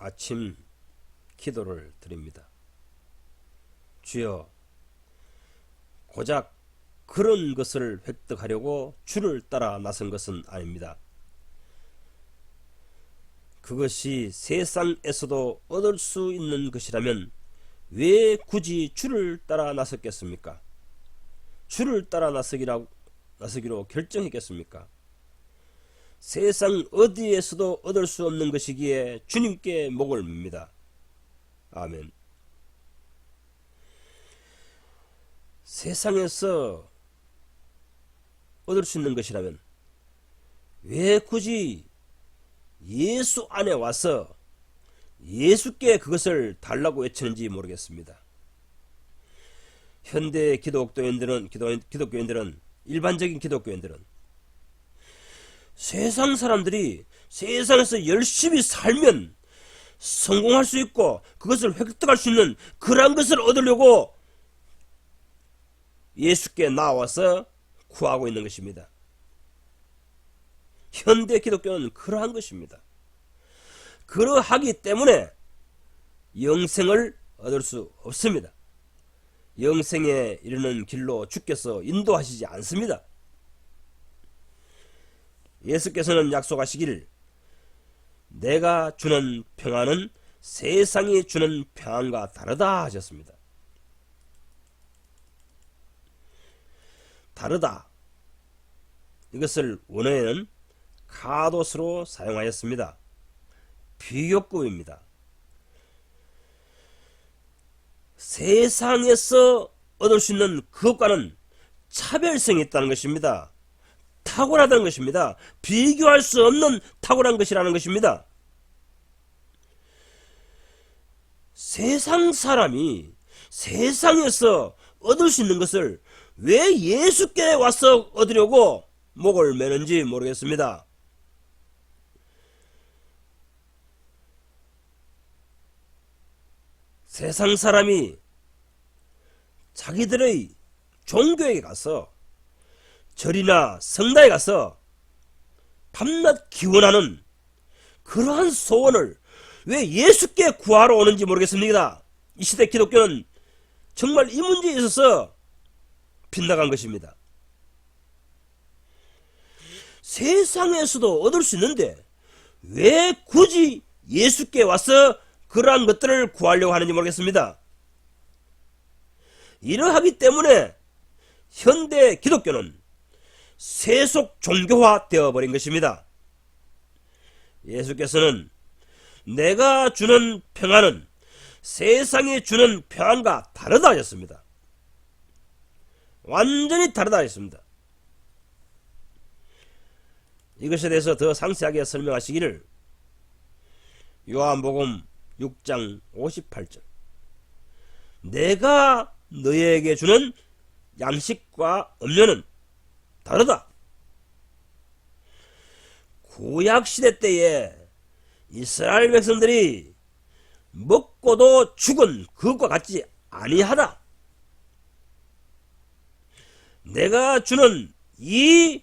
아침 기도를 드립니다. 주여, 고작 그런 것을 획득하려고 주를 따라 나선 것은 아닙니다. 그것이 세상에서도 얻을 수 있는 것이라면 왜 굳이 주를 따라 나섰겠습니까? 주를 따라 나서기로 결정했겠습니까? 세상 어디에서도 얻을 수 없는 것이기에 주님께 목을 밉니다. 아멘. 세상에서 얻을 수 있는 것이라면 왜 굳이 예수 안에 와서 예수께 그것을 달라고 외치는지 모르겠습니다. 현대 기독교인들은 일반적인 기독교인들은 세상 사람들이 세상에서 열심히 살면 성공할 수 있고 그것을 획득할 수 있는 그러한 것을 얻으려고 예수께 나와서 구하고 있는 것입니다. 현대 기독교는 그러한 것입니다. 그러하기 때문에 영생을 얻을 수 없습니다. 영생에 이르는 길로 주께서 인도하시지 않습니다. 예수께서는 약속하시기를 내가 주는 평안은 세상이 주는 평안과 다르다 하셨습니다. 다르다, 이것을 원어에는 카도스로 사용하였습니다. 비교급입니다. 세상에서 얻을 수 있는 그것과는 차별성이 있다는 것입니다. 탁월하다는 것입니다. 비교할 수 없는 탁월한 것이라는 것입니다. 세상 사람이 세상에서 얻을 수 있는 것을 왜 예수께 와서 얻으려고 목을 매는지 모르겠습니다. 세상 사람이 자기들의 종교에 가서 절이나 성당에 가서 밤낮 기원하는 그러한 소원을 왜 예수께 구하러 오는지 모르겠습니다. 이 시대 기독교는 정말 이 문제에 있어서 빗나간 것입니다. 세상에서도 얻을 수 있는데 왜 굳이 예수께 와서 그러한 것들을 구하려고 하는지 모르겠습니다. 이러하기 때문에 현대 기독교는 세속 종교화 되어버린 것입니다. 예수께서는 내가 주는 평안은 세상이 주는 평안과 다르다 하셨습니다. 완전히 다르다 하셨습니다. 이것에 대해서 더 상세하게 설명하시기를 요한복음 6장 58절 내가 너희에게 주는 양식과 음료는 다르다. 구약시대 때에 이스라엘 백성들이 먹고도 죽은 그것과 같지 아니하다. 내가 주는 이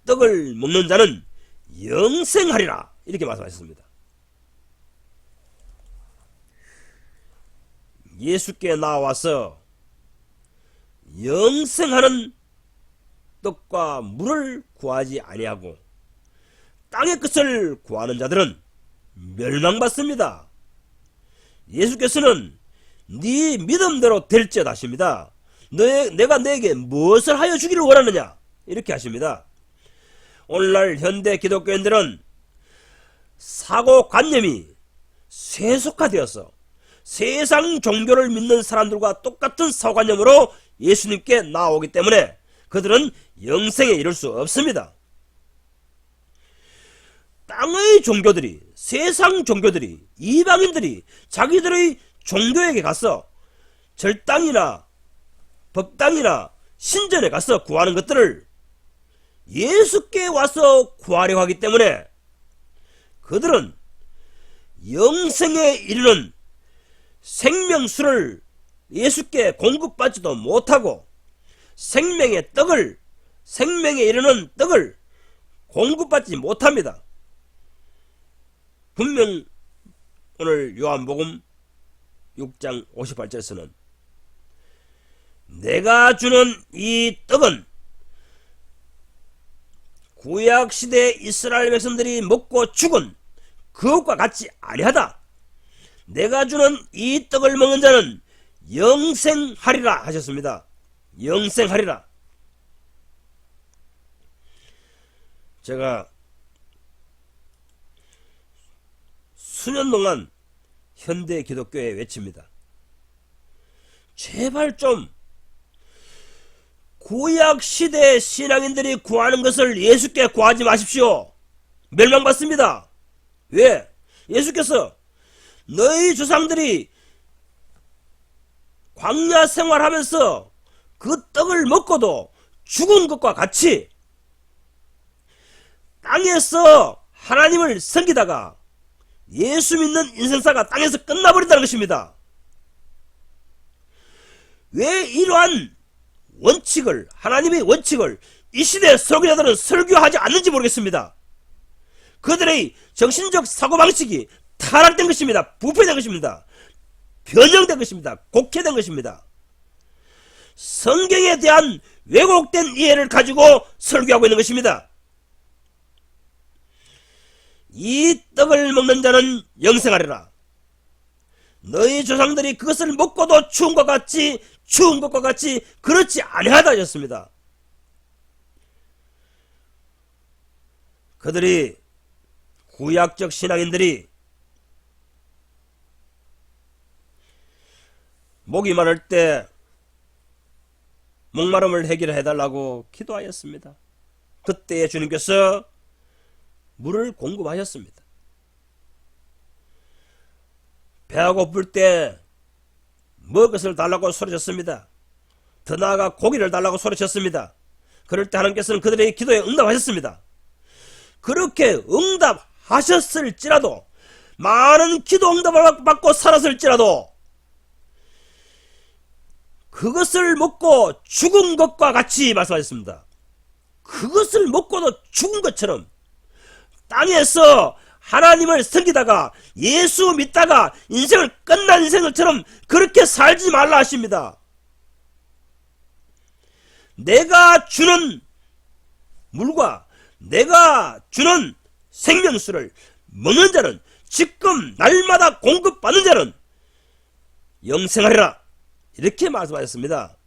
떡을 먹는 자는 영생하리라. 이렇게 말씀하셨습니다. 예수께 나와서 영생하는 떡과 물을 구하지 아니하고 땅의 것을 구하는 자들은 멸망받습니다. 예수께서는 네 믿음대로 될지어다 하십니다. 내가 너에게 무엇을 하여 주기를 원하느냐 이렇게 하십니다. 오늘날 현대 기독교인들은 사고관념이 세속화되어서 세상 종교를 믿는 사람들과 똑같은 사고관념으로 예수님께 나오기 때문에 그들은 영생에 이를 수 없습니다. 땅의 종교들이, 세상 종교들이, 이방인들이 자기들의 종교에게 가서 절당이나 법당이나 신전에 가서 구하는 것들을 예수께 와서 구하려고 하기 때문에 그들은 영생에 이르는 생명수를 예수께 공급받지도 못하고 생명의 떡을, 생명에 이르는 떡을 공급받지 못합니다. 분명 오늘 요한복음 6장 58절에서는 내가 주는 이 떡은 구약시대 이스라엘 백성들이 먹고 죽은 그것과 같이 아니하다. 내가 주는 이 떡을 먹는 자는 영생하리라 하셨습니다. 영생하리라. 제가 수년 동안 현대 기독교에 외칩니다. 제발 좀 구약시대 신앙인들이 구하는 것을 예수께 구하지 마십시오. 멸망받습니다. 왜? 예수께서 너희 조상들이 광야 생활하면서 그 떡을 먹고도 죽은 것과 같이 땅에서 하나님을 섬기다가 예수 믿는 인생사가 땅에서 끝나버린다는 것입니다. 왜 이러한 원칙을, 하나님의 원칙을 이 시대 설교자들은 설교하지 않는지 모르겠습니다. 그들의 정신적 사고방식이 타락된 것입니다. 부패된 것입니다. 변형된 것입니다. 곡해된 것입니다. 성경에 대한 왜곡된 이해를 가지고 설교하고 있는 것입니다. 이 떡을 먹는 자는 영생하리라. 너희 조상들이 그것을 먹고도 죽은 것과 같이 그렇지 아니하다 하셨습니다. 그들이 구약적 신앙인들이 목이 마를 때 목마름을 해결해달라고 기도하였습니다. 그때 주님께서 물을 공급하셨습니다. 배가 고플 때 먹을 것을 달라고 소리쳤습니다. 더 나아가 고기를 달라고 소리쳤습니다. 그럴 때 하나님께서는 그들의 기도에 응답하셨습니다. 그렇게 응답하셨을지라도, 많은 기도 응답을 받고 살았을지라도 그것을 먹고 죽은 것과 같이 말씀하셨습니다. 그것을 먹고도 죽은 것처럼 땅에서 하나님을 섬기다가 예수 믿다가 인생을 끝난 인생처럼 그렇게 살지 말라 하십니다. 내가 주는 물과 내가 주는 생명수를 먹는 자는, 지금 날마다 공급받는 자는 영생하리라, 이렇게 말씀하셨습니다.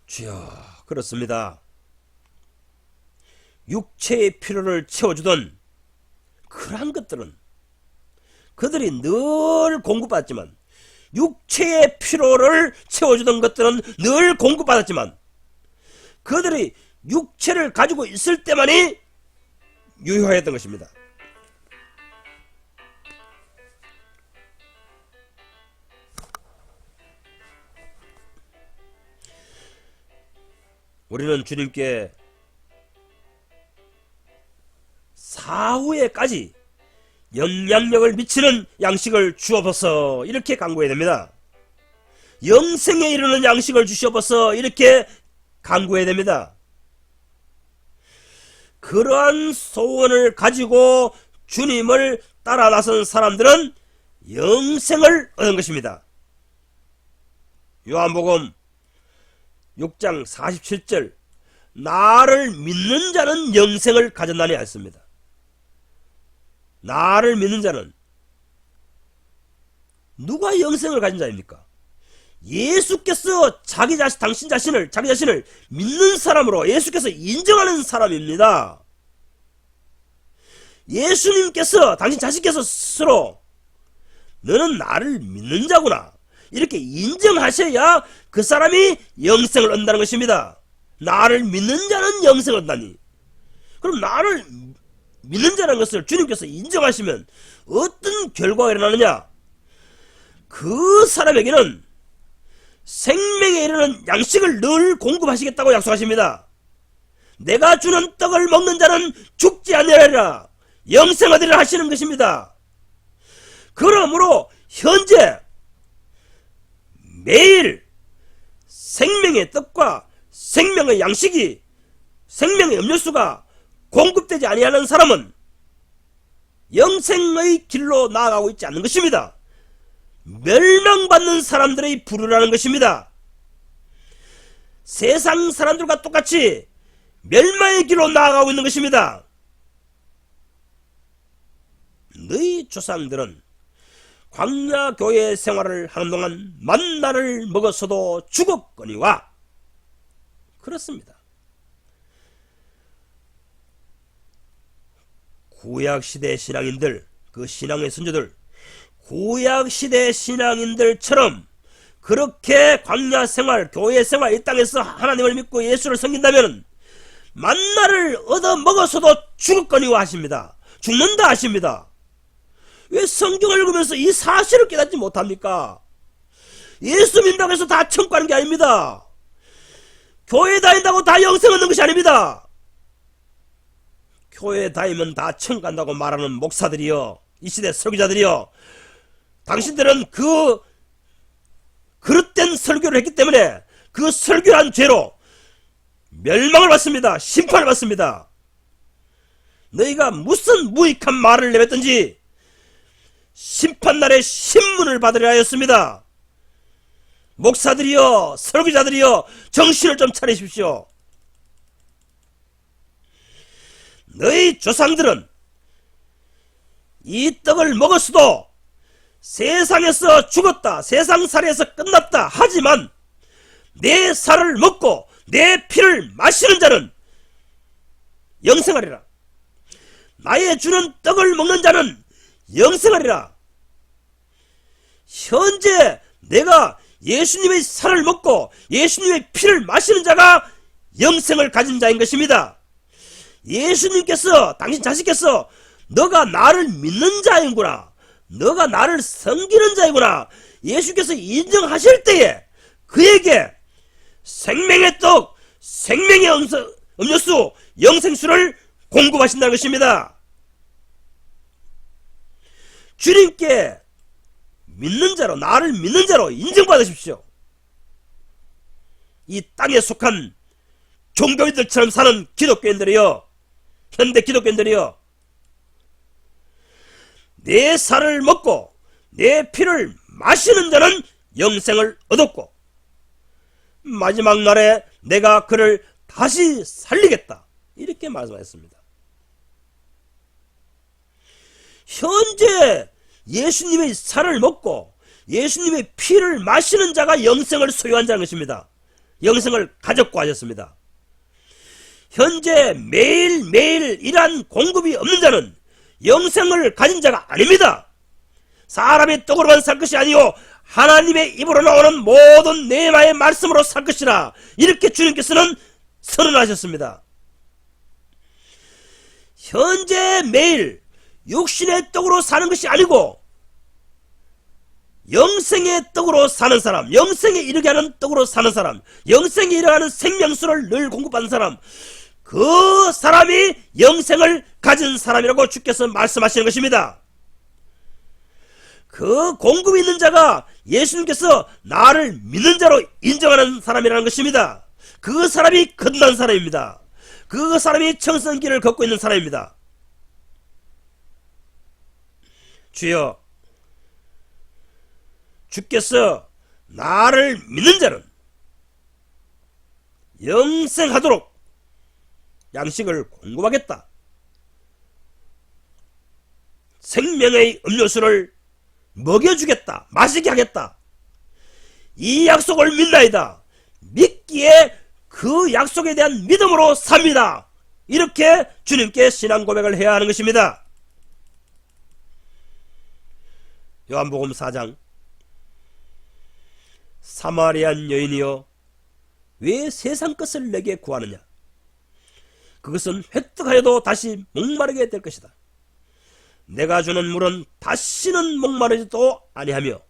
주여, 그렇습니다. 육체의 필요를 채워주던 그러한 것들은 그들이 늘 공급받았지만, 육체의 필요를 채워주던 것들은 늘 공급받았지만, 그들이 육체를 가지고 있을 때만이 유효했던 것입니다. 우리는 주님께 사후에까지 영향력을 미치는 양식을 주옵소서, 이렇게 간구해야 됩니다. 영생에 이르는 양식을 주시옵소서, 이렇게 간구해야 됩니다. 그러한 소원을 가지고 주님을 따라 나선 사람들은 영생을 얻은 것입니다. 요한복음 6장 47절, 나를 믿는 자는 영생을 가졌나니 했습니다. 나를 믿는 자는, 누가 영생을 가진 자입니까? 예수께서 당신 자신을, 자기 자신을 믿는 사람으로 예수께서 인정하는 사람입니다. 예수님께서, 당신 자신께서 스스로 너는 나를 믿는 자구나, 이렇게 인정하셔야 그 사람이 영생을 얻는다는 것입니다. 나를 믿는 자는 영생을 얻다니, 그럼 나를 믿는 자라는 것을 주님께서 인정하시면 어떤 결과가 일어나느냐? 그 사람에게는 생명에 이르는 양식을 늘 공급하시겠다고 약속하십니다. 내가 주는 떡을 먹는 자는 죽지 아니하리라, 영생 얻으리라 하시는 것입니다. 그러므로 현재 매일 생명의 떡과 생명의 양식이, 생명의 음료수가 공급되지 아니하는 사람은 영생의 길로 나아가고 있지 않는 것입니다. 멸망받는 사람들의 부류라는 것입니다. 세상 사람들과 똑같이 멸망의 길로 나아가고 있는 것입니다. 너희 조상들은 광야 교회 생활을 하는 동안 만나를 먹었어도 죽었거니와. 그렇습니다. 구약시대 신앙인들, 그 신앙의 선조들, 구약시대 신앙인들처럼 그렇게 광야 생활, 교회 생활, 이 땅에서 하나님을 믿고 예수를 섬긴다면 만나를 얻어 먹었어도 죽었거니와 하십니다. 죽는다 하십니다. 왜 성경을 읽으면서 이 사실을 깨닫지 못합니까? 예수 믿는다고 해서 다 천국 가는 게 아닙니다. 교회 다닌다고 다 영생 얻는 것이 아닙니다. 교회 다니면 다 천국 간다고 말하는 목사들이요, 이 시대 설교자들이요, 당신들은 그 그릇된 설교를 했기 때문에 그 설교란 죄로 멸망을 받습니다. 심판을 받습니다. 너희가 무슨 무익한 말을 내뱉든지 심판날에 신문을 받으려 하였습니다. 목사들이여, 설교자들이여, 정신을 좀 차리십시오. 너희 조상들은 이 떡을 먹었어도 세상에서 죽었다, 세상살이에서 끝났다 하지만 내 살을 먹고 내 피를 마시는 자는 영생하리라. 나의 주는 떡을 먹는 자는 영생하리라. 현재 내가 예수님의 살을 먹고 예수님의 피를 마시는 자가 영생을 가진 자인 것입니다. 예수님께서, 당신 자식께서 너가 나를 믿는 자이구나, 너가 나를 섬기는 자이구나 예수께서 인정하실 때에 그에게 생명의 떡, 생명의 음료수, 영생수를 공급하신다는 것입니다. 주님께 믿는 자로, 나를 믿는 자로 인정받으십시오. 이 땅에 속한 종교인들처럼 사는 기독교인들이요, 현대 기독교인들이요, 내 살을 먹고 내 피를 마시는 자는 영생을 얻었고 마지막 날에 내가 그를 다시 살리겠다, 이렇게 말씀하셨습니다. 현재 예수님의 살을 먹고 예수님의 피를 마시는 자가 영생을 소유한 자는 것입니다. 영생을 가졌고 하셨습니다. 현재 매일매일 이러한 공급이 없는 자는 영생을 가진 자가 아닙니다. 사람의 떡으로만 살 것이 아니요 하나님의 입으로 나오는 모든 뇌마의 말씀으로 살 것이라, 이렇게 주님께서는 선언하셨습니다. 현재 매일 육신의 떡으로 사는 것이 아니고 영생의 떡으로 사는 사람, 영생에 이르게 하는 떡으로 사는 사람, 영생에 이르게 하는 생명수를 늘 공급하는 사람, 그 사람이 영생을 가진 사람이라고 주께서 말씀하시는 것입니다. 그 공급이 있는 자가 예수님께서 나를 믿는 자로 인정하는 사람이라는 것입니다. 그 사람이 거듭난 사람입니다. 그 사람이 청성길을 걷고 있는 사람입니다. 주여, 주께서 나를 믿는 자는 영생하도록 양식을 공급하겠다, 생명의 음료수를 먹여주겠다, 마시게 하겠다, 이 약속을 믿나이다. 믿기에 그 약속에 대한 믿음으로 삽니다. 이렇게 주님께 신앙 고백을 해야 하는 것입니다. 요한복음 4장, 사마리안 여인이여 왜 세상 것을 내게 구하느냐, 그것은 획득하여도 다시 목마르게 될 것이다. 내가 주는 물은 다시는 목마르지도 아니하며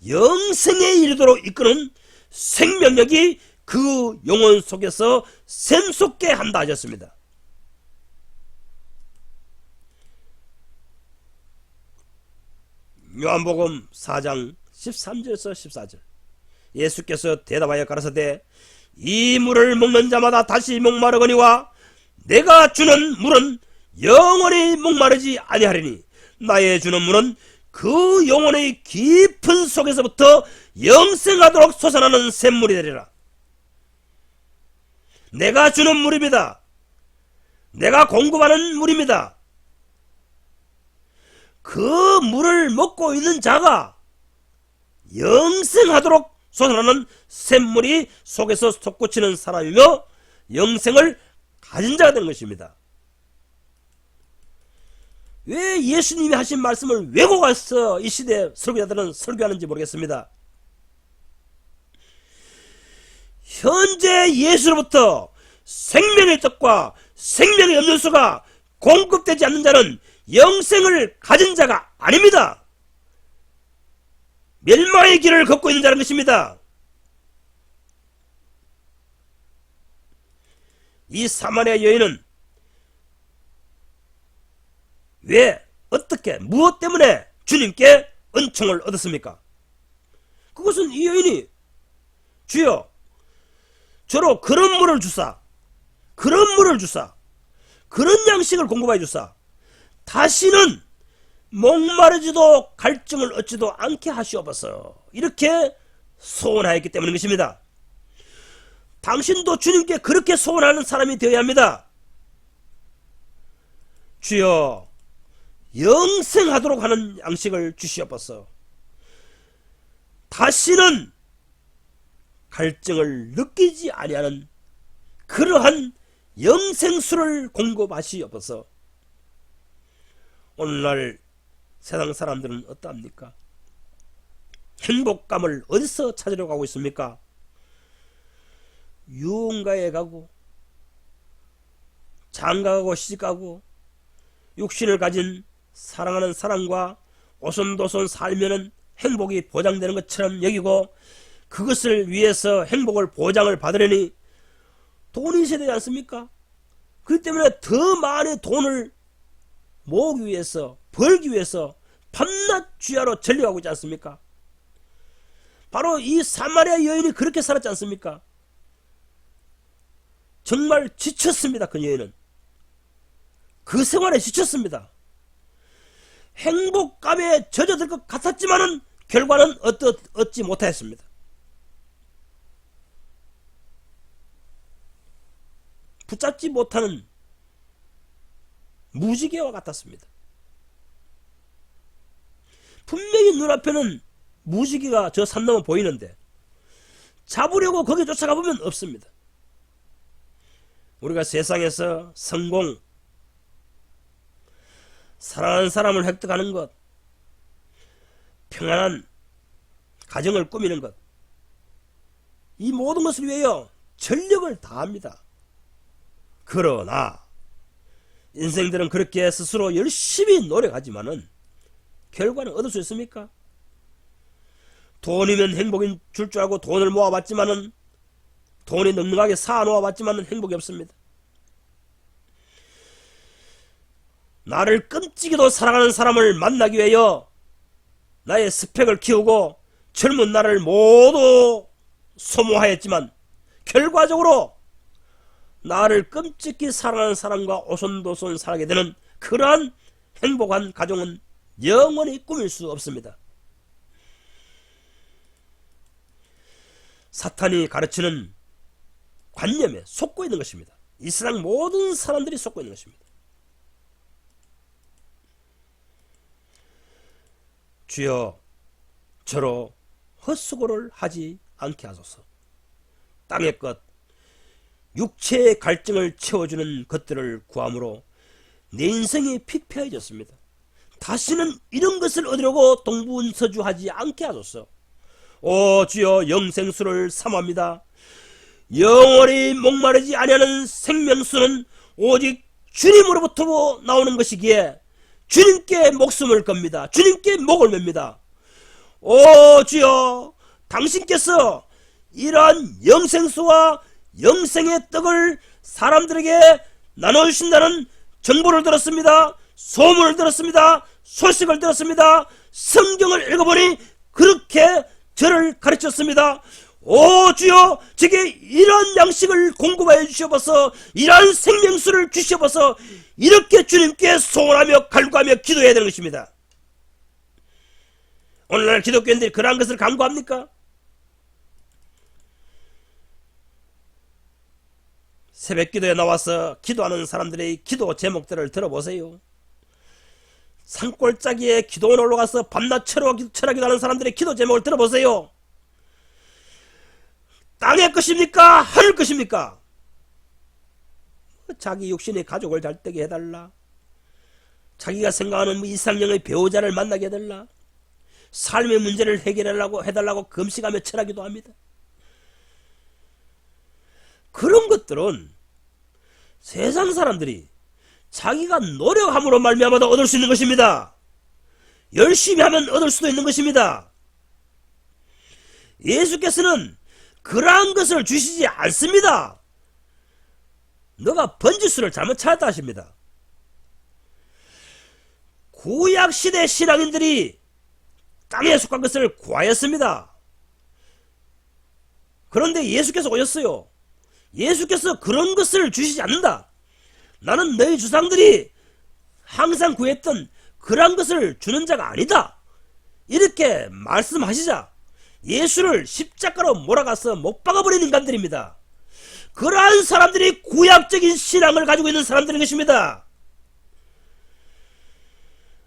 영생에 이르도록 이끄는 생명력이 그 영혼 속에서 샘솟게 한다 하셨습니다. 요한복음 4장 13절에서 14절, 예수께서 대답하여 가라사대 이 물을 먹는 자마다 다시 목마르거니와 내가 주는 물은 영원히 목마르지 아니하리니 나의 주는 물은 그 영혼의 깊은 속에서부터 영생하도록 솟아나는 샘물이 되리라. 내가 주는 물입니다. 내가 공급하는 물입니다. 그 물을 먹고 있는 자가 영생하도록 솟아나는 샘물이 속에서 솟구치는 사람이며 영생을 가진 자가 되는 것입니다. 왜 예수님이 하신 말씀을 왜곡해서 이 시대 설교자들은 설교하는지 모르겠습니다. 현재 예수로부터 생명의 떡과 생명의 음료수가 공급되지 않는 자는 영생을 가진 자가 아닙니다. 멸망의 길을 걷고 있는 자는 것입니다. 이 사마리아 여인은 왜, 어떻게, 무엇 때문에 주님께 은총을 얻었습니까? 그것은 이 여인이 주여 저로 그런 물을 주사, 그런 물을 주사, 그런 양식을 공급하여 주사, 다시는 목마르지도 갈증을 얻지도 않게 하시옵소서, 이렇게 소원하였기 때문인 것입니다. 당신도 주님께 그렇게 소원하는 사람이 되어야 합니다. 주여 영생하도록 하는 양식을 주시옵소서, 다시는 갈증을 느끼지 아니하는 그러한 영생수를 공급하시옵소서. 오늘날 세상 사람들은 어떠합니까? 행복감을 어디서 찾으려고 하고 있습니까? 유흥가에 가고 장가가고 시집가고 육신을 가진 사랑하는 사람과 오손도손 살면은 행복이 보장되는 것처럼 여기고, 그것을 위해서 행복을 보장을 받으려니 돈이 있어야 되지 않습니까? 그렇기 때문에 더 많은 돈을 모으기 위해서, 벌기 위해서 밤낮 주야로 전력하고 있지 않습니까? 바로 이 사마리아 여인이 그렇게 살았지 않습니까? 정말 지쳤습니다. 그 여인은 그 생활에 지쳤습니다. 행복감에 젖어들 것 같았지만은 결과는 얻지 못하였습니다. 붙잡지 못하는 무지개와 같았습니다. 분명히 눈앞에는 무지개가 저 산 넘어 보이는데 잡으려고 거기 쫓아가 보면 없습니다. 우리가 세상에서 성공, 사랑하는 사람을 획득하는 것, 평안한 가정을 꾸미는 것, 이 모든 것을 위하여 전력을 다합니다. 그러나 인생들은 그렇게 스스로 열심히 노력하지만은 결과는 얻을 수 있습니까? 돈이면 행복인 줄 알고 돈을 모아봤지만은, 돈이 넉넉하게 쌓아놓아봤지만은 행복이 없습니다. 나를 끔찍이도 사랑하는 사람을 만나기 위하여 나의 스펙을 키우고 젊은 나를 모두 소모하였지만 결과적으로 나를 끔찍히 사랑하는 사람과 오손도손 살게 되는 그러한 행복한 가정은 영원히 꾸밀 수 없습니다. 사탄이 가르치는 관념에 속고 있는 것입니다. 이 세상 모든 사람들이 속고 있는 것입니다. 주여 저로 헛수고를 하지 않게 하소서. 땅의 것, 육체의 갈증을 채워주는 것들을 구함으로 내 인생이 피폐해졌습니다. 다시는 이런 것을 얻으려고 동분서주하지 않게 하소서. 오 주여 영생수를 삼합니다. 영원히 목마르지 아니하는 생명수는 오직 주님으로부터 나오는 것이기에 주님께 목숨을 겁니다. 주님께 목을 맵니다. 오 주여 당신께서 이러한 영생수와 영생의 떡을 사람들에게 나눠주신다는 정보를 들었습니다. 소문을 들었습니다. 소식을 들었습니다. 성경을 읽어보니 그렇게 저를 가르쳤습니다. 오 주여, 제게 이런 양식을 공급하여 주시옵소서, 이런 생명수를 주시옵소서, 이렇게 주님께 소원하며 간구하며 기도해야 되는 것입니다. 오늘날 기독교인들이 그러한 것을 간구합니까? 새벽기도에 나와서 기도하는 사람들의 기도 제목들을 들어보세요. 산골짜기에 기도원 올라가서 밤낮 철학기도하는 사람들의 기도 제목을 들어보세요. 땅의 것입니까? 하늘 것입니까? 자기 육신의 가족을 잘 되게 해달라, 자기가 생각하는 이상형의 배우자를 만나게 해달라, 삶의 문제를 해결하려고 해달라고 금식하며 철하기도 합니다. 그런 것들은 세상 사람들이 자기가 노력함으로 말미암아 얻을 수 있는 것입니다. 열심히 하면 얻을 수도 있는 것입니다. 예수께서는 그러한 것을 주시지 않습니다. 너가 번지수를 잘못 찾았다 하십니다. 구약시대 신앙인들이 땅에 속한 것을 구하였습니다. 그런데 예수께서 오셨어요. 예수께서 그런 것을 주시지 않는다. 나는 너희 주상들이 항상 구했던 그런 것을 주는 자가 아니다, 이렇게 말씀하시자 예수를 십자가로 몰아가서 못 박아버린 인간들입니다. 그러한 사람들이 구약적인 신앙을 가지고 있는 사람들인 것입니다.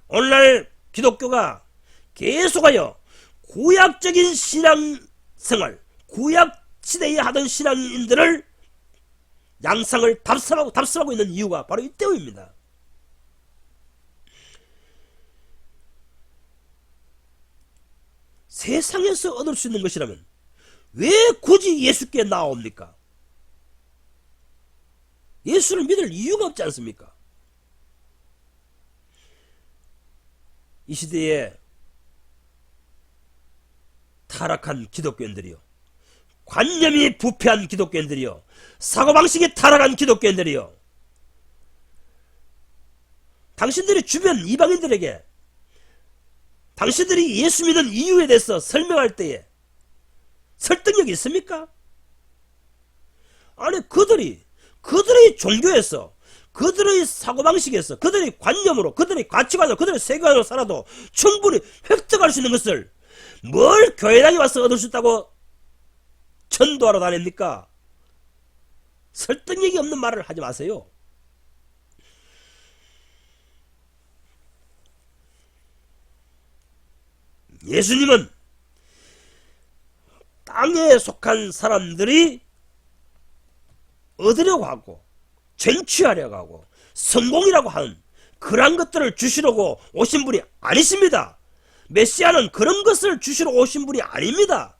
오늘날 기독교가 계속하여 구약적인 신앙생활, 구약시대에 하던 신앙인들을 양상을 답습하고 있는 이유가 바로 이 때문입니다. 세상에서 얻을 수 있는 것이라면 왜 굳이 예수께 나옵니까? 예수를 믿을 이유가 없지 않습니까? 이 시대에 타락한 기독교인들이요, 관념이 부패한 기독교인들이요, 사고방식이 타락한 기독교인들이요, 당신들이 주변 이방인들에게 당신들이 예수 믿는 이유에 대해서 설명할 때에 설득력이 있습니까? 아니, 그들의 종교에서, 그들의 사고방식에서, 그들의 관념으로, 그들의 가치관으로, 그들의 세계관으로 살아도 충분히 획득할 수 있는 것을 뭘 교회당에 와서 얻을 수 있다고 전도하러 다닙니까? 설득력이 없는 말을 하지 마세요. 예수님은 땅에 속한 사람들이 얻으려고 하고 쟁취하려고 하고 성공이라고 하는 그러한 것들을 주시려고 오신 분이 아니십니다. 메시아는 그런 것을 주시러 오신 분이 아닙니다.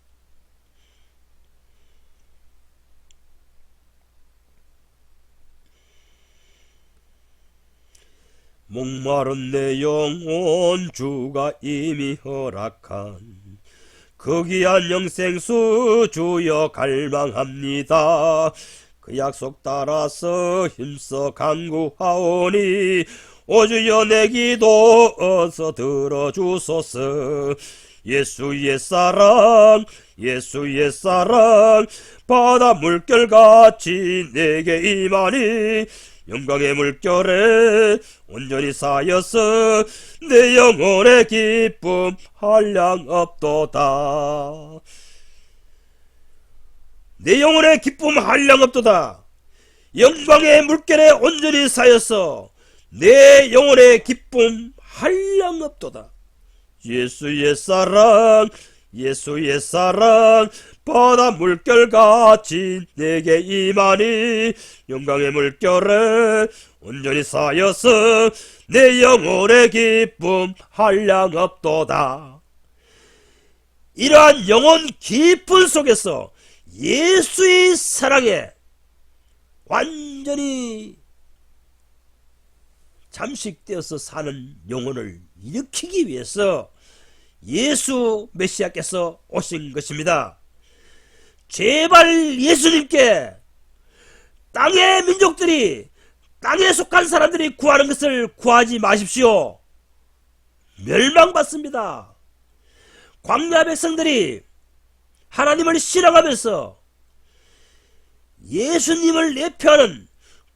목마른 내 영혼 주가 이미 허락한 그 귀한 영생수 주여 갈망합니다. 그 약속 따라서 힘써 간구하오니 오 주여 내 기도 어서 들어주소서. 예수의 사랑, 예수의 사랑, 바다 물결같이 내게 임하니 영광의 물결에 온전히 쌓여서 내 영혼의 기쁨 한량없도다. 내 영혼의 기쁨 한량없도다. 영광의 물결에 온전히 쌓여서 내 영혼의 기쁨 한량없도다. 예수의 사랑, 예수의 사랑, 바다 물결같이 내게 임하니 영광의 물결에 온전히 쌓여서 내 영혼의 기쁨 한량없도다. 이러한 영혼 깊은 속에서 예수의 사랑에 완전히 잠식되어서 사는 영혼을 일으키기 위해서 예수 메시아께서 오신 것입니다. 제발 예수님께 땅의 민족들이, 땅에 속한 사람들이 구하는 것을 구하지 마십시오. 멸망받습니다. 광야 백성들이 하나님을 신앙하면서 예수님을 예표하는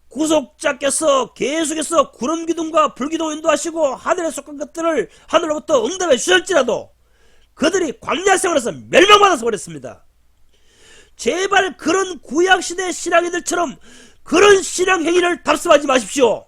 구속자께서 계속해서 구름기둥과 불기둥 인도하시고 하늘에 속한 것들을 하늘로부터 응답해 주셨지라도 그들이 광야 생활에서 멸망받아서 버렸습니다. 제발 그런 구약시대 신앙인들처럼 그런 신앙 행위를 답습하지 마십시오.